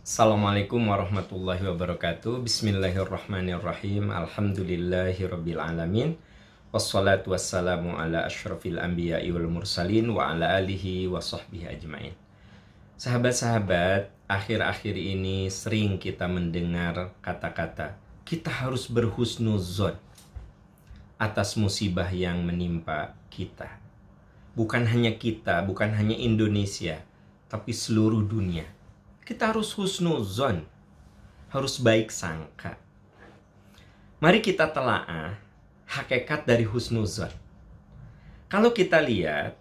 Assalamualaikum warahmatullahi wabarakatuh. Bismillahirrahmanirrahim. Alhamdulillahirabbil alamin. Wassalatu wassalamu ala asyrafil anbiya'i wal mursalin wa ala alihi wa sahbihi ajmain. Sahabat-sahabat, akhir-akhir ini sering kita mendengar kata-kata kita harus berhusnuzon atas musibah yang menimpa kita. Bukan hanya kita, bukan hanya Indonesia, tapi seluruh dunia. Kita harus husnuzon, harus baik sangka. Mari kita telaah hakikat dari husnuzon. Kalau kita lihat,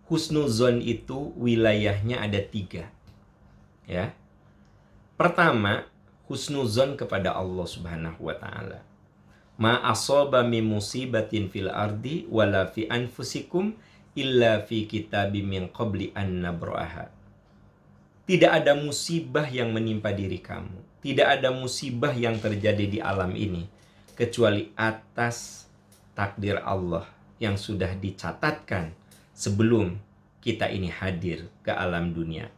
husnuzon itu wilayahnya ada 3. Ya. Pertama, husnuzon kepada Allah Subhanahu wa taala. Ma asaba min musibatin fil ardi wala fi anfusikum illa fi kitabim min qabli an nabra'aha. Tidak ada musibah yang menimpa diri kamu. Tidak ada musibah yang terjadi di alam ini kecuali atas takdir Allah yang sudah dicatatkan sebelum kita ini hadir ke alam dunia.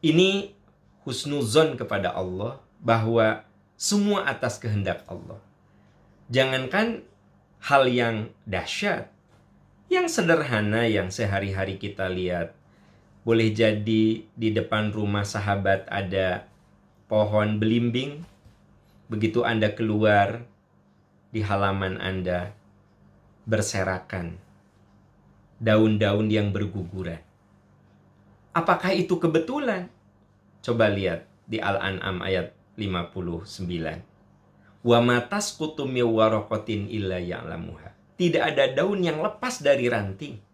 Ini husnuzon kepada Allah bahwa semua atas kehendak Allah. Jangankan hal yang dahsyat, yang sederhana yang sehari-hari kita lihat. Boleh jadi di depan rumah sahabat ada pohon belimbing. Begitu Anda keluar, di halaman Anda berserakan daun-daun yang berguguran. Apakah itu kebetulan? Coba lihat di Al-An'am ayat 59. Wa ma tasqutu min waraqatin illa ya'lamuha. Tidak ada daun yang lepas dari ranting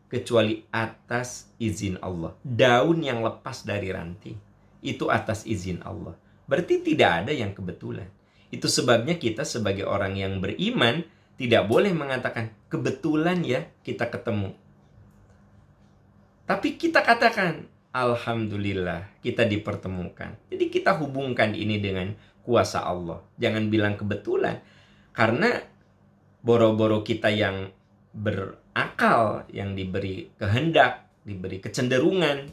kecuali atas izin Allah. Daun yang lepas dari ranting itu atas izin Allah. Berarti tidak ada yang kebetulan. Itu sebabnya kita sebagai orang yang beriman tidak boleh mengatakan kebetulan ya kita ketemu. Tapi kita katakan alhamdulillah kita dipertemukan. Jadi kita hubungkan ini dengan kuasa Allah. Jangan bilang kebetulan. Karena boro-boro kita yang berakal, yang diberi kehendak, diberi kecenderungan,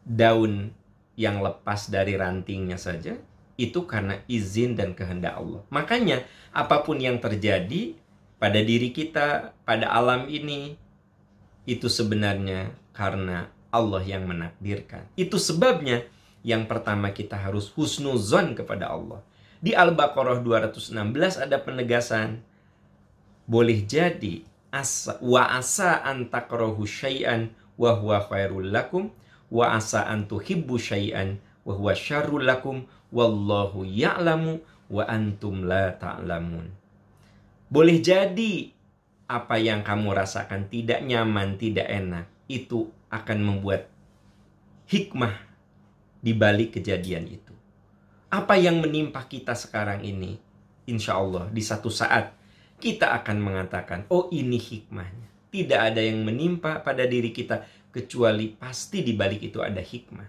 daun yang lepas dari rantingnya saja, itu karena izin dan kehendak Allah. Makanya apapun yang terjadi pada diri kita, pada alam ini, itu sebenarnya karena Allah yang menakdirkan. Itu sebabnya yang pertama kita harus husnuzon kepada Allah. Di Al-Baqarah 216 ada penegasan, boleh jadi wa asa an takrahu syai'an wa huwa khairul lakum wa asa an tuhibbu syai'an wa huwa syarrul lakum wallahu ya'lamu wa antum la ta'lamun. Boleh jadi apa yang kamu rasakan tidak nyaman, tidak enak, itu akan membuat hikmah di balik kejadian itu. Apa yang menimpa kita sekarang ini, insya Allah di satu saat kita akan mengatakan, oh ini hikmahnya. Tidak ada yang menimpa pada diri kita kecuali pasti di balik itu ada hikmah.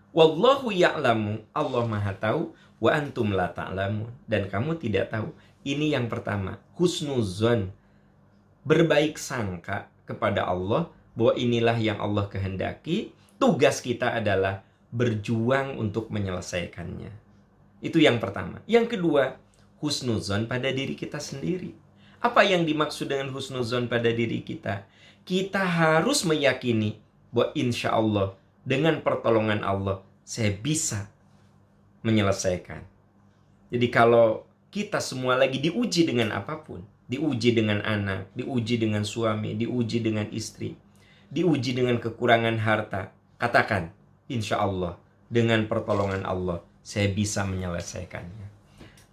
Wallahu ya'lamu, Allah Maha tahu, wa antum la ta'lamun, dan kamu tidak tahu. Ini yang pertama, husnuzon, berbaik sangka kepada Allah bahwa inilah yang Allah kehendaki. Tugas kita adalah berjuang untuk menyelesaikannya. Itu yang pertama. Yang kedua, husnuzon pada diri kita sendiri. Apa yang dimaksud dengan husnuzon pada diri kita? Kita harus meyakini bahwa insya Allah dengan pertolongan Allah saya bisa menyelesaikan. Jadi kalau kita semua lagi diuji dengan apapun, diuji dengan anak, diuji dengan suami, diuji dengan istri, diuji dengan kekurangan harta, katakan insya Allah dengan pertolongan Allah saya bisa menyelesaikannya.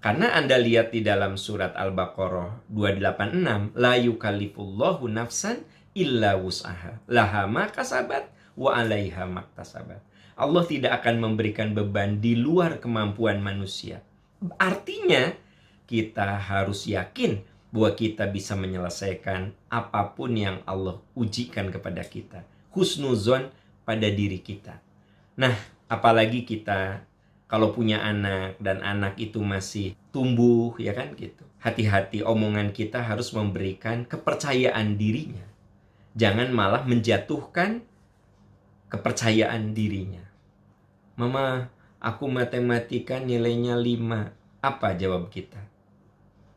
Karena Anda lihat di dalam surat Al-Baqarah 286, la yukallifullahu nafsan illa wus'aha, laha ma kasabat wa 'alaiha maktasabat. Allah tidak akan memberikan beban di luar kemampuan manusia. Artinya kita harus yakin bahwa kita bisa menyelesaikan apapun yang Allah ujikan kepada kita. Husnuzon pada diri kita. Nah, apalagi kita kalau punya anak dan anak itu masih tumbuh, ya kan gitu. Hati-hati, omongan kita harus memberikan kepercayaan dirinya. Jangan malah menjatuhkan kepercayaan dirinya. Mama, aku matematika nilainya 5. Apa jawab kita?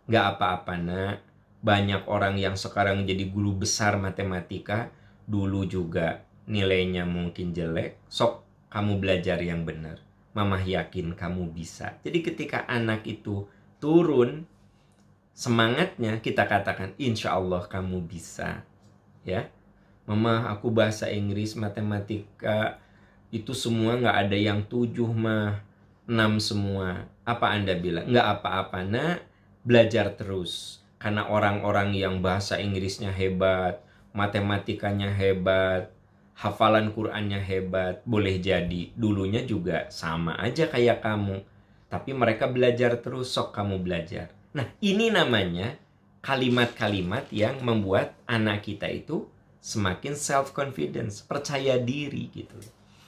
Nggak apa-apa nak. Banyak orang yang sekarang jadi guru besar matematika, dulu juga nilainya mungkin jelek. Sok kamu belajar yang benar. Mama yakin kamu bisa. Jadi ketika anak itu turun semangatnya, kita katakan insya Allah kamu bisa. Ya, Mama, aku bahasa Inggris, matematika itu semua nggak ada yang 7 mah, 6 semua. Apa Anda bilang? Nggak apa-apa nak, belajar terus. Karena orang-orang yang bahasa Inggrisnya hebat, matematikanya hebat, hafalan Qur'annya hebat, boleh jadi dulunya juga sama aja kayak kamu. Tapi mereka belajar terus, sok kamu belajar. Nah, ini namanya kalimat-kalimat yang membuat anak kita itu semakin self-confidence, percaya diri gitu.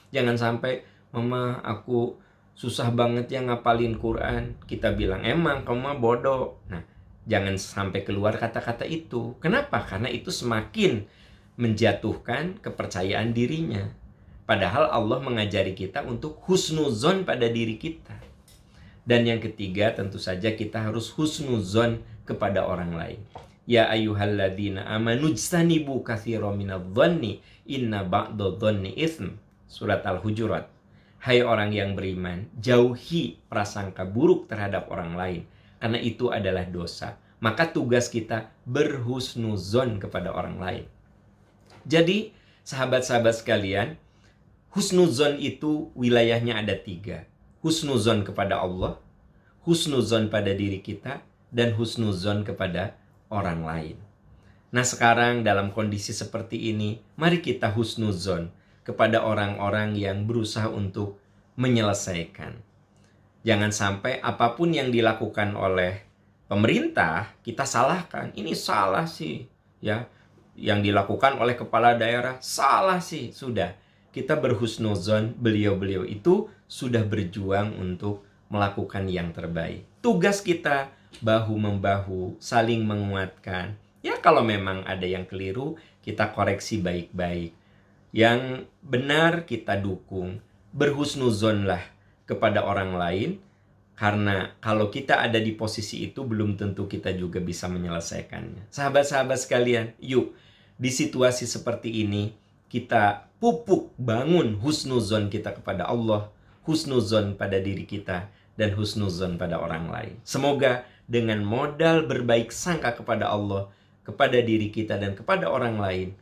Jangan sampai, Mama, aku susah banget yang ngapalin Quran. Kita bilang, emang kamu mah bodoh. Nah, jangan sampai keluar kata-kata itu. Kenapa? Karena itu semakin menjatuhkan kepercayaan dirinya. Padahal Allah mengajari kita untuk husnuzon pada diri kita. Dan yang ketiga, tentu saja kita harus husnuzon kepada orang lain. Ya ayyuhalladzina amanu jtanibu katsiran minadh-dhanni inna ba'dadh-dhanni itsm. Surat Al-Hujurat. Hai orang yang beriman, jauhi prasangka buruk terhadap orang lain, karena itu adalah dosa. Maka tugas kita berhusnuzon kepada orang lain. Jadi, sahabat-sahabat sekalian, husnuzon itu wilayahnya ada 3. Husnuzon kepada Allah, husnuzon pada diri kita, dan husnuzon kepada orang lain. Nah, sekarang dalam kondisi seperti ini, mari kita husnuzon kepada orang-orang yang berusaha untuk menyelesaikan. Jangan sampai apapun yang dilakukan oleh pemerintah kita salahkan. Ini salah sih, ya. Yang dilakukan oleh kepala daerah salah sih. Sudah, kita berhusnuzon, beliau-beliau itu sudah berjuang untuk melakukan yang terbaik. Tugas kita bahu-membahu, saling menguatkan. Ya, kalau memang ada yang keliru, kita koreksi baik-baik. Yang benar kita dukung. Berhusnuzonlah kepada orang lain, karena kalau kita ada di posisi itu belum tentu kita juga bisa menyelesaikannya. Sahabat-sahabat sekalian, yuk di situasi seperti ini kita pupuk, bangun husnuzon kita kepada Allah, husnuzon pada diri kita, dan husnuzon pada orang lain. Semoga dengan modal berbaik sangka kepada Allah, kepada diri kita, dan kepada orang lain,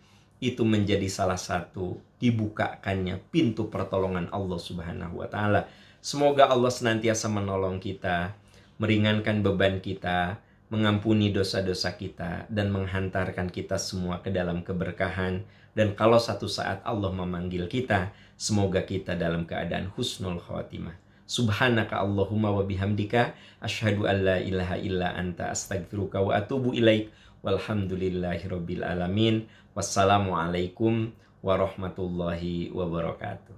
itu menjadi salah satu dibukakannya pintu pertolongan Allah Subhanahu wa Ta'ala. Semoga Allah senantiasa menolong kita, meringankan beban kita, mengampuni dosa-dosa kita, dan menghantarkan kita semua ke dalam keberkahan. Dan kalau satu saat Allah memanggil kita, semoga kita dalam keadaan husnul khotimah. Subhanaka Allahumma wa bihamdika, asyhadu an la ilaha illa anta, astaghfiruka wa atubu ilaik. Walhamdulillahirabbil alamin. Wassalamualaikum warahmatullahi wabarakatuh.